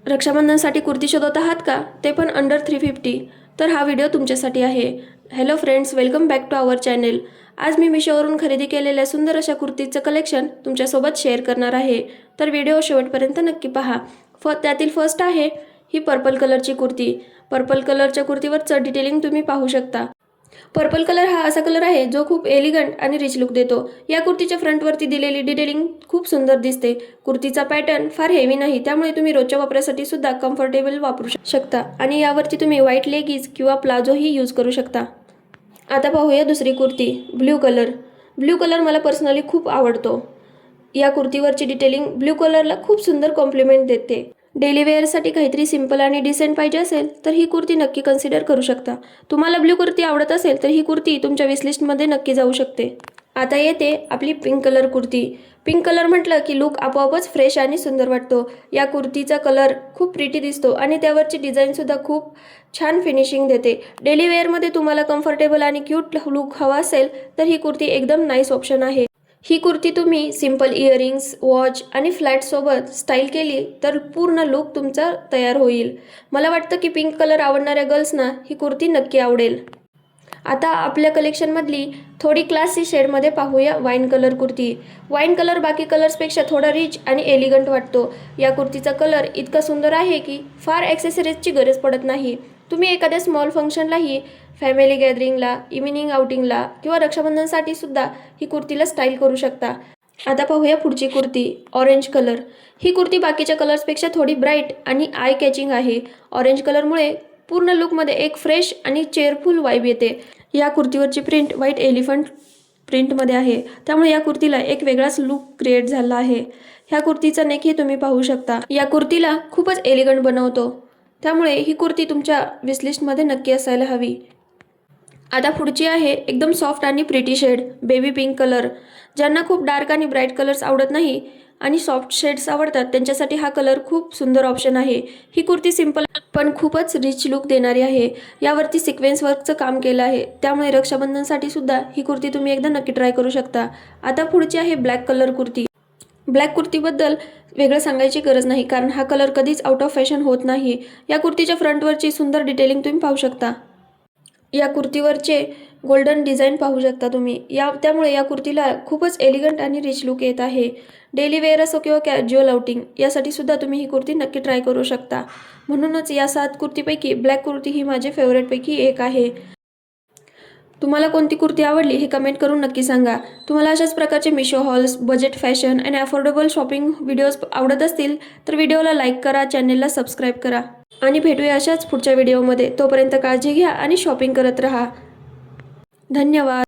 रक्षाबंधनसाठी कुर्ती शोधत आहात का, ते पण अंडर 350? तर हा व्हिडिओ तुमच्यासाठी आहे. Hello friends, welcome back to our channel. आज मी मिशोवरून खरेदी केलेल्या सुंदर अशा कुर्तीचं कलेक्शन तुमच्यासोबत शेअर करणार आहे. तर व्हिडिओ शेवटपर्यंत नक्की पहा. त्यातील फर्स्ट आहे ही पर्पल कलरची कुर्ती. पर्पल कलरच्या कुर्तीवरचं डिटेलिंग तुम्ही पाहू शकता. पर्पल कलर हा असा कलर आहे जो खूप एलिगंट आणि रिच लुक देतो. या कुर्तीच्या फ्रंटवरती दिलेली डिटेलिंग खूप सुंदर दिसते. कुर्तीचा पॅटर्न फार हेवी नाही, त्यामुळे तुम्ही रोजच्या वापरासाठी सुद्धा कम्फर्टेबल वापरू शकता आणि यावरती तुम्ही व्हाईट लेगिन्स किंवा प्लाझोही यूज करू शकता. आता पाहूया दुसरी kurti, blue colour. Blue colour मला पर्सनली खूप आवडतो. या कुर्तीवरची डिटेलिंग ब्ल्यू कलरला खूप सुंदर कॉम्प्लिमेंट देते. डेली वेअरसाठी काहीतरी सिंपल आणि डिसेंट पाहिजे असेल तर ही कुर्ती नक्की कन्सिडर करू शकता. तुम्हाला ब्ल्यू कुर्ती आवडत असेल तर ही कुर्ती तुमच्या विशलिस्टमध्ये नक्की जाऊ शकते. आता येते आपली pink colour kurti. Pink colour म्हटलं की लुक आपोआपच फ्रेश आणि सुंदर वाटतो. या कुर्तीचा कलर खूप प्रिटी दिसतो आणि त्यावरची डिझाईनसुद्धा खूप छान फिनिशिंग देते. डेली वेअरमध्ये तुम्हाला कम्फर्टेबल आणि क्यूट लुक हवा असेल तर ही कुर्ती एकदम नाईस ऑप्शन आहे. ही कुर्ती तुम्ही सिंपल इयरिंग्स, वॉच आणि फ्लॅटसोबत स्टाईल केली तर पूर्ण लुक तुमचा तयार होईल. मला वाटतं की पिंक कलर आवडणाऱ्या गर्ल्सना ही कुर्ती नक्की आवडेल. आता आपल्या कलेक्शनमधली थोडी क्लासी शेडमध्ये पाहूया wine colour kurti. Wine colour बाकी कलर्सपेक्षा थोडा रिच आणि एलिगंट वाटतो. या कुर्तीचा कलर इतका सुंदर आहे की फार ॲक्सेसरीजची गरज पडत नाही. तुम्ही एखाद्या स्मॉल फंक्शनलाही, फॅमिली गॅदरिंगला, इव्हिनिंग आउटिंगला किंवा रक्षाबंधनसाठी सुद्धा ही कुर्तीला स्टाईल करू शकता. आता पाहूया पुढची कुर्ती, ऑरेंज कलर. ही कुर्ती बाकीच्या कलर्सपेक्षा थोडी ब्राईट आणि आय कॅचिंग आहे. ऑरेंज कलरमुळे पूर्ण लुकमध्ये एक फ्रेश आणि चेअरफुल वाईब येते. या कुर्तीवरची प्रिंट व्हाईट एलिफंट प्रिंटमध्ये आहे, त्यामुळे या कुर्तीला एक वेगळाच लुक क्रिएट झाला आहे. ह्या कुर्तीचा नेकही तुम्ही पाहू शकता. या कुर्तीला खूपच एलिगंट बनवतो, त्यामुळे ही कुर्ती तुमच्या विशलिस्टमध्ये नक्की असायला हवी. आता पुढची आहे एकदम सॉफ्ट आणि pretty shade, baby pink colour. ज्यांना खूप डार्क आणि ब्राईट कलर्स आवडत नाही आणि सॉफ्ट शेड्स आवडतात त्यांच्यासाठी हा कलर खूप सुंदर ऑप्शन आहे. ही कुर्ती सिंपल पण खूपच रिच लुक देणारी आहे. यावरती सिक्वेन्स वर्कचं काम केलं आहे, त्यामुळे रक्षाबंधनसाठी सुद्धा ही कुर्ती तुम्ही एकदा नक्की ट्राय करू शकता. आता पुढची आहे ब्लॅक कलर कुर्ती. ब्लॅक कुर्तीबद्दल वेगळं सांगायची गरज नाही, कारण हा कलर कधीच आउट ऑफ फॅशन होत नाही. या कुर्तीच्या फ्रंटवरची सुंदर डिटेलिंग तुम्ही पाहू शकता. या कुर्तीवरचे गोल्डन डिझाईन पाहू शकता तुम्ही. त्यामुळे या कुर्तीला खूपच एलिगंट आणि रिच लुक येत आहे. डेली वेअर असो किंवा कॅज्युअल आउटिंग यासाठी सुद्धा तुम्ही ही कुर्ती नक्की ट्राय करू शकता. म्हणूनच या 7 कुर्तीपैकी ब्लॅक कुर्ती ही माझी फेवरेटपैकी एक आहे. तुम्हाला कोणती कुर्ती आवडली हे कमेंट करून नक्की सांगा. तुम्हाला अशाच प्रकारचे मिशो हॉल्स, बजेट फॅशन आणि अफोर्डेबल शॉपिंग व्हिडिओज आवडत असतील तर व्हिडिओला लाईक करा, चॅनेलला सबस्क्राईब करा आणि भेटूया अशाच पुढच्या व्हिडिओमध्ये. तोपर्यंत काळजी घ्या आणि शॉपिंग करत राहा. धन्यवाद.